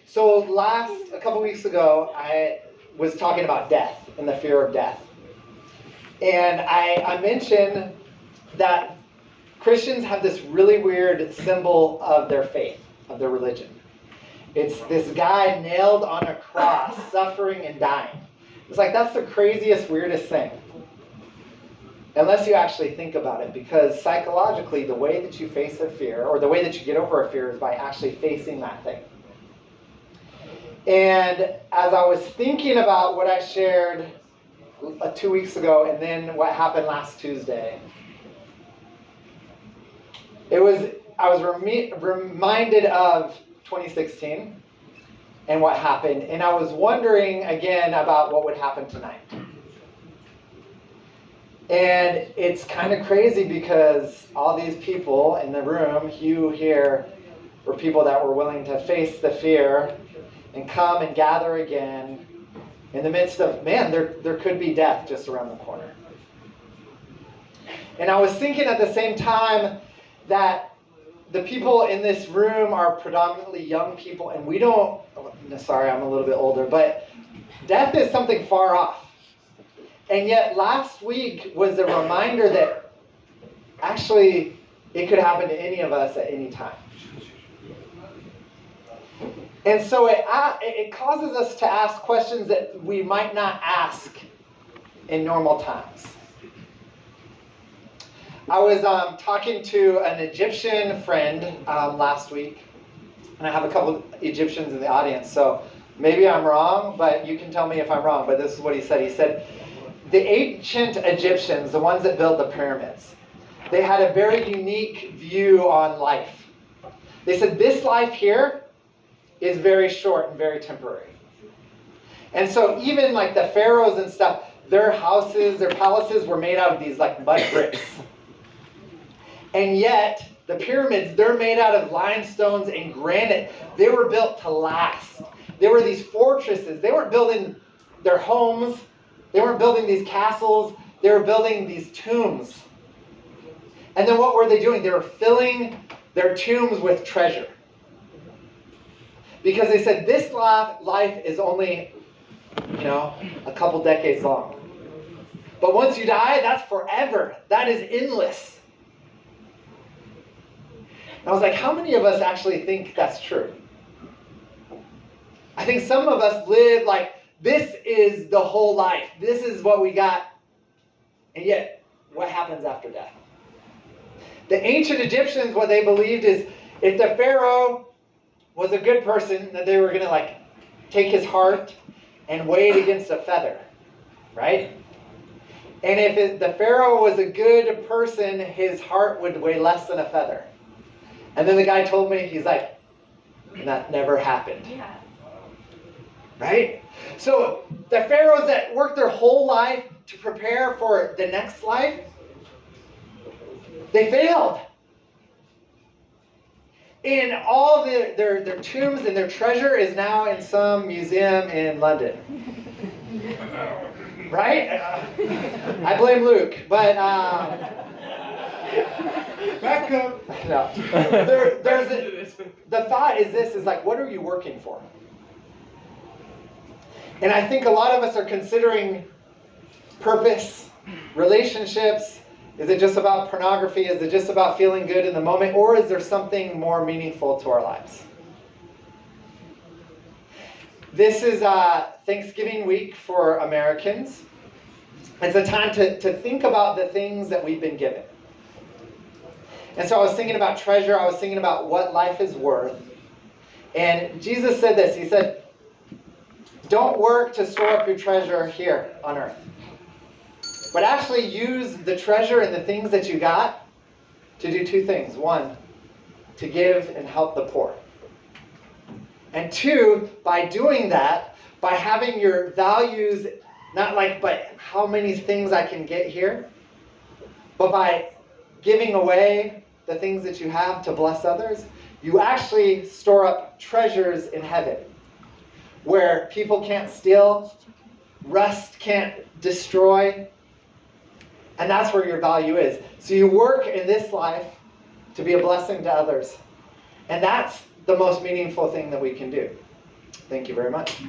So a couple weeks ago, I was talking about death and the fear of death. And I mentioned that Christians have this really weird symbol of their faith, of their religion. It's this guy nailed on a cross, suffering and dying. It's like, that's the craziest, weirdest thing. Unless you actually think about it, because psychologically, the way that you face a fear, or the way that you get over a fear, is by actually facing that thing. And as I was thinking about what I shared 2 weeks ago, and then what happened last Tuesday, I was reminded of 2016 and what happened, and I was wondering again about what would happen tonight. And it's kind of crazy because all these people in the room, you here, were people that were willing to face the fear and come and gather again in the midst of, man, there could be death just around the corner. And I was thinking at the same time that the people in this room are predominantly young people, and we don't, sorry, I'm a little bit older, but death is something far off. And yet last week was a reminder that actually it could happen to any of us at any time. And so it causes us to ask questions that we might not ask in normal times. I was talking to an Egyptian friend last week, and I have a couple of Egyptians in the audience, so maybe I'm wrong, but you can tell me if I'm wrong, but this is what he said. He said, the ancient Egyptians, the ones that built the pyramids, they had a very unique view on life. They said, this life here is very short and very temporary. And so even like the pharaohs and stuff, their houses, their palaces were made out of these like mud bricks. And yet, the pyramids, they're made out of limestones and granite. They were built to last. They were these fortresses. They weren't building their homes. They weren't building these castles. They were building these tombs. And then what were they doing? They were filling their tombs with treasure. Because they said, this life is only, a couple decades long. But once you die, that's forever. That is endless. And I was like, how many of us actually think that's true? I think some of us live like, this is the whole life. This is what we got. And yet, what happens after death? The ancient Egyptians, what they believed is, if the Pharaoh was a good person, that they were going to take his heart and weigh it against a feather, right? And if the Pharaoh was a good person, his heart would weigh less than a feather. And then the guy told me, he's like, and that never happened. Yeah. Right? So the pharaohs that worked their whole life to prepare for the next life, they failed. And all their tombs and their treasure is now in some museum in London. Right? I blame Luke, but back up. No. The thought is this, is like, what are you working for? And I think a lot of us are considering purpose, relationships. Is it just about pornography? Is it just about feeling good in the moment? Or is there something more meaningful to our lives? This is Thanksgiving week for Americans. It's a time to think about the things that we've been given. And so I was thinking about treasure. I was thinking about what life is worth. And Jesus said this. He said, don't work to store up your treasure here on earth. But actually use the treasure and the things that you got to do two things. One, to give and help the poor. And two, by doing that, by having your values, not like, but how many things I can get here, but by giving away the things that you have to bless others, you actually store up treasures in heaven, where people can't steal, rust can't destroy, and that's where your value is. So you work in this life to be a blessing to others. And that's the most meaningful thing that we can do. Thank you very much.